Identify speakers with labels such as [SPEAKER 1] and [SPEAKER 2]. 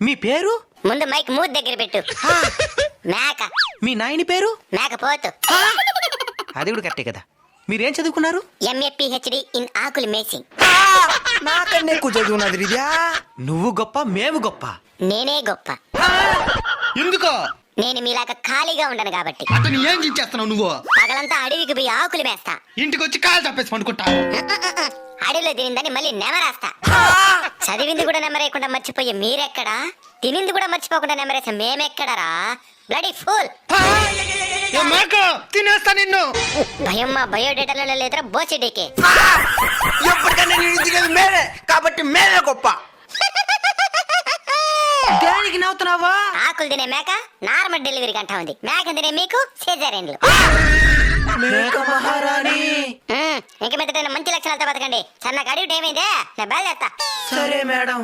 [SPEAKER 1] మీ పేరు?
[SPEAKER 2] ముందు మైక్ మూతి దగ్గర పెట్టు. మేక.
[SPEAKER 1] మీ నాయని పేరు?
[SPEAKER 2] మేకపోతు.
[SPEAKER 1] అది కూడా కరెక్టే కదా. మీరేం చదువుకున్నారు?
[SPEAKER 2] MA PhD ఇన్ ఆకులు మేసింగ్.
[SPEAKER 3] నాకన్నా ఎక్కువ చదువున్నది రిద్యా.
[SPEAKER 1] నువ్వు గొప్ప, మేము గొప్ప.
[SPEAKER 2] నేనే గొప్ప.
[SPEAKER 3] ఎందుకో?
[SPEAKER 2] నేను మీలాగా ఖాళీగా ఉండను కాబట్టి.
[SPEAKER 3] అతను ఏం చేస్తున్నావు నువ్వు?
[SPEAKER 2] పగలంతా అడవికి పోయి ఆకులు మేస్తా.
[SPEAKER 3] ఇంటికి వచ్చి కాలు తప్పేసి పండుకుంటా.
[SPEAKER 2] అడవిలో తినిందని మళ్ళీ నెమరేస్తా. చదివింది కూడా నెమరేయకుండా మర్చిపోయి మీరెక్కడా? తినింది కూడా మర్చిపోకుండా నెమరేసా మేమెక్కడరా? Bloody fool.
[SPEAKER 3] తినేస్తా నిన్ను.
[SPEAKER 2] భయం మా బయోడేటాలో లేదురా బోసిడీకి.
[SPEAKER 3] ఎప్పటికన్నా నేను తినేది మేమే కాబట్టి మేమే గొప్ప.
[SPEAKER 1] దానికి నవ్వుతున్నావా?
[SPEAKER 2] ఆకులు తినే మేక నార్మల్ డెలివరీ కంటా ఉంది. మేక తినే మీకు సిజేరియన్లు.
[SPEAKER 1] మేక మహారాణి.
[SPEAKER 2] ఇంక మీద మంచి లక్షణాలతో బతకండి. సన్నగా అడిగి టైం అయిందే, నేను బయలుదేరుతా.
[SPEAKER 1] సరే మేడం.